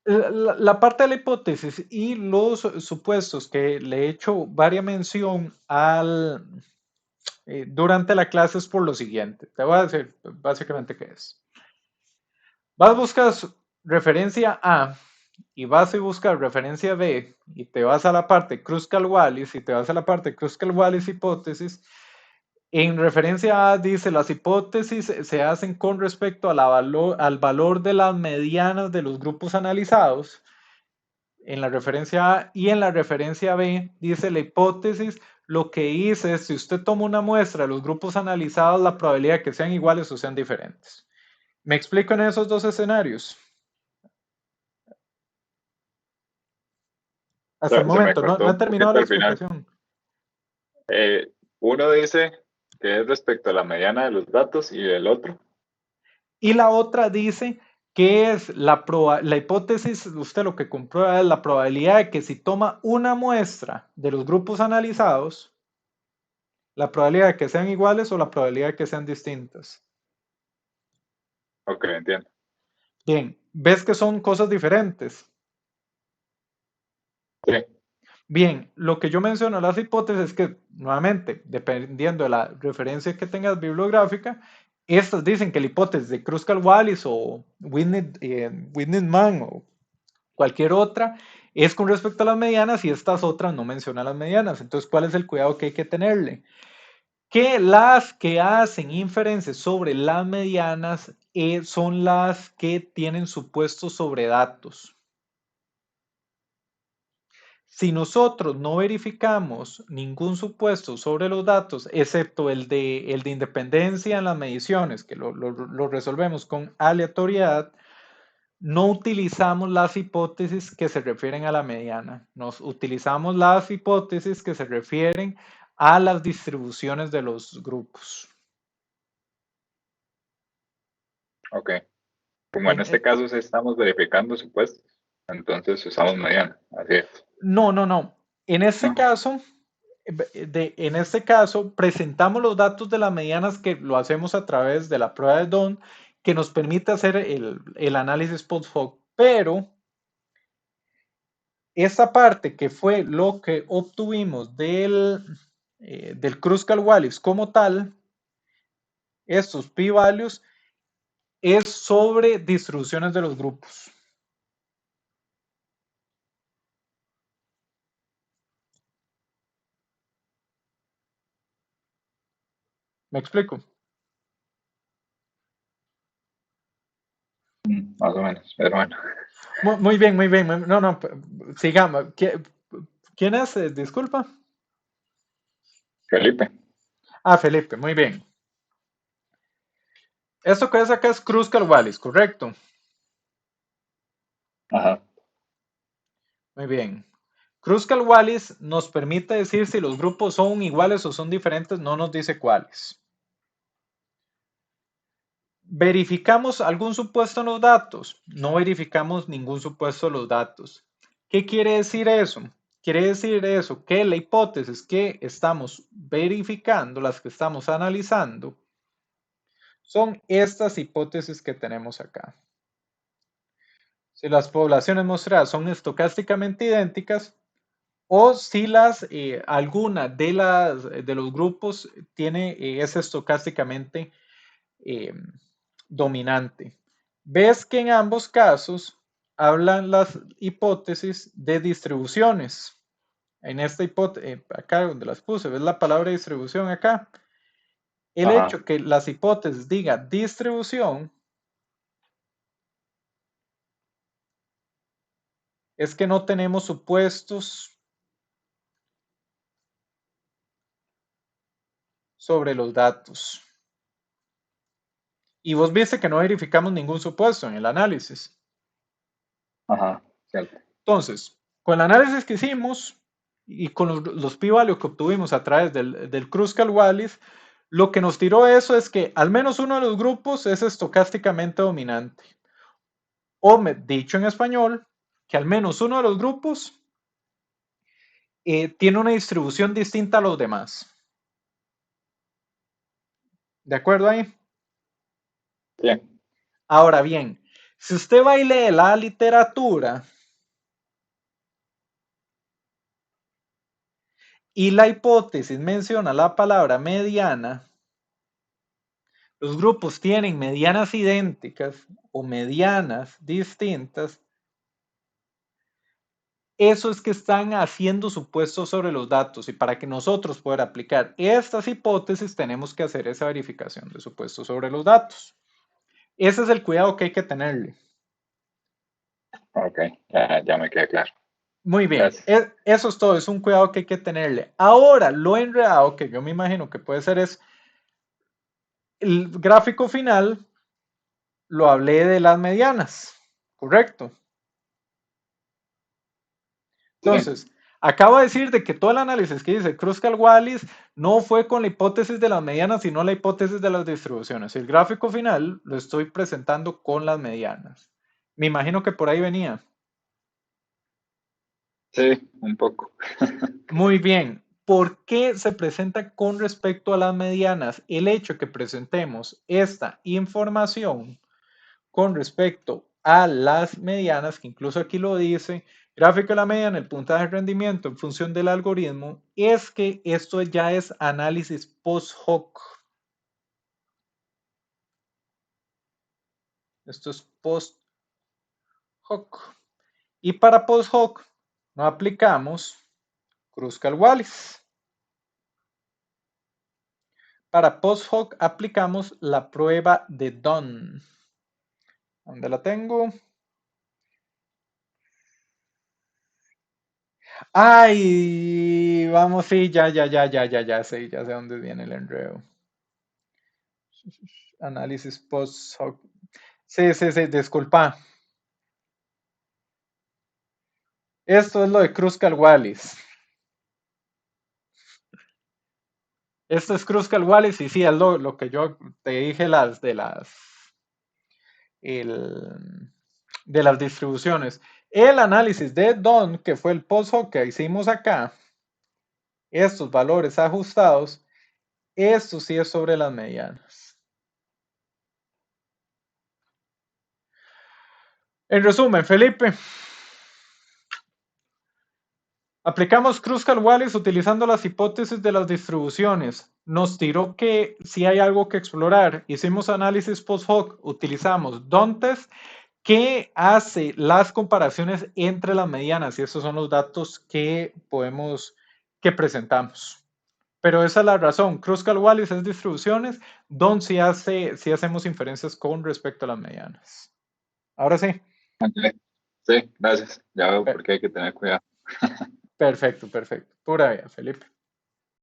La parte de la hipótesis y los supuestos que le he hecho varias mención durante la clase es por lo siguiente. Te voy a decir básicamente qué es. Vas, buscas referencia A y vas y buscas referencia B y te vas a la parte Kruskal-Wallis y te vas a la parte Kruskal-Wallis hipótesis. En referencia A dice las hipótesis se hacen con respecto a al valor de las medianas de los grupos analizados. En la referencia A y en la referencia B dice la hipótesis lo que dice es si usted toma una muestra de los grupos analizados, la probabilidad de que sean iguales o sean diferentes. ¿Me explico en esos dos escenarios? Hasta el Se me momento, no cortó he un terminado poquito la al final. explicación. Uno dice que es respecto a la mediana de los datos y el otro. Y la otra dice que es la hipótesis, usted lo que comprueba es la probabilidad de que si toma una muestra de los grupos analizados, la probabilidad de que sean iguales o la probabilidad de que sean distintas. Ok, entiendo. Bien, ¿ves que son cosas diferentes? Sí, Bien, lo que yo menciono en las hipótesis es que, nuevamente, dependiendo de la referencia que tengas bibliográfica, estas dicen que la hipótesis de Kruskal-Wallis o Whitney-Mann o cualquier otra es con respecto a las medianas y estas otras no mencionan las medianas. Entonces, ¿cuál es el cuidado que hay que tenerle? Que las que hacen inferencias sobre las medianas son las que tienen supuestos sobre datos. Si nosotros no verificamos ningún supuesto sobre los datos, excepto el de independencia en las mediciones, que lo resolvemos con aleatoriedad, no utilizamos las hipótesis que se refieren a la mediana. Nos utilizamos las hipótesis que se refieren a las distribuciones de los grupos. ok. Como en En, este caso sí estamos verificando supuestos, entonces usamos mediana. Así es. no, no, no. En este No, caso, en este caso, presentamos los datos de las medianas que lo hacemos a través de la prueba de Don, que nos permite hacer el análisis post-hoc, pero esta parte que fue lo que obtuvimos del Kruskal-Wallis como tal, estos p-values, es sobre distribuciones de los grupos. ¿Me explico? más o menos, pero bueno. Muy bien, muy bien. No, no, sigamos. ¿Quién es? Disculpa. Felipe. Ah, Felipe, muy bien. Esto que es acá es Kruskal-Wallis, ¿correcto? Ajá. Muy bien. Kruskal-Wallis nos permite decir si los grupos son iguales o son diferentes, no nos dice cuáles. ¿Verificamos algún supuesto en los datos? No verificamos ningún supuesto en los datos. ¿Qué quiere decir eso? Quiere decir eso que la hipótesis que estamos verificando, las que estamos analizando, son estas hipótesis que tenemos acá. Si las poblaciones mostradas son estocásticamente idénticas o si alguna de los grupos es estocásticamente eh, dominante. Ves que en ambos casos hablan las hipótesis de distribuciones. En esta hipótesis, acá donde las puse, ves la palabra distribución acá. El Ajá. hecho que las hipótesis diga distribución es que no tenemos supuestos sobre los datos. Y vos viste que no verificamos ningún supuesto en el análisis. Ajá. Cierto. Entonces, con el análisis que hicimos y con los p-values que obtuvimos a través del Kruskal-Wallis, lo que nos tiró eso es que al menos uno de los grupos es estocásticamente dominante. O dicho en español, que al menos uno de los grupos tiene una distribución distinta a los demás. ¿De acuerdo ahí? Bien. Ahora bien, Si usted va y lee la literatura y la hipótesis menciona la palabra mediana, los grupos tienen medianas idénticas o medianas distintas, eso es que están haciendo supuestos sobre los datos y para que nosotros poder aplicar estas hipótesis tenemos que hacer esa verificación de supuestos sobre los datos. Ese es el cuidado que hay que tenerle. Ok, ya me queda claro. Muy bien, Gracias. eso es todo, es un cuidado que hay que tenerle. Ahora, lo enredado que yo me imagino que puede ser es el gráfico final, lo hablé de las medianas, ¿correcto? Sí, Entonces, acabo de decir de que todo el análisis que dice Kruskal-Wallis no fue con la hipótesis de las medianas, sino la hipótesis de las distribuciones. El gráfico final lo estoy presentando con las medianas. Me imagino que por ahí venía. sí, un poco. Muy bien. ¿Por qué se presenta con respecto a las medianas? El hecho que presentemos esta información con respecto a las medianas, que incluso aquí lo dice, gráfico de la mediana, el puntaje de rendimiento en función del algoritmo, es que esto ya es análisis post hoc. Esto es post hoc. Y para post hoc no aplicamos Kruskal-Wallis. Para post hoc aplicamos la prueba de Dunn. ¿Dónde la tengo? Ay, vamos, sí, ya sé dónde viene el enredo. Análisis post hoc. Sí, disculpa. Esto es lo de Kruskal-Wallis. Esto es Kruskal-Wallis y sí, es lo que yo te dije el- de las distribuciones. El análisis de Don, que fue el post hoc que hicimos acá, estos valores ajustados, esto sí es sobre las medianas. En resumen, Felipe, aplicamos Kruskal-Wallis utilizando las hipótesis de las distribuciones. Nos tiró que si hay algo que explorar. Hicimos análisis post hoc, utilizamos Don-Test, que hace las comparaciones entre las medianas y esos son los datos que presentamos. Pero esa es la razón. Kruskal-Wallis es distribuciones, Don sí hacemos inferencias con respecto a las medianas. Ahora sí. Ok, sí, gracias. Ya veo por qué hay que tener cuidado. Perfecto. Pura vida, Felipe.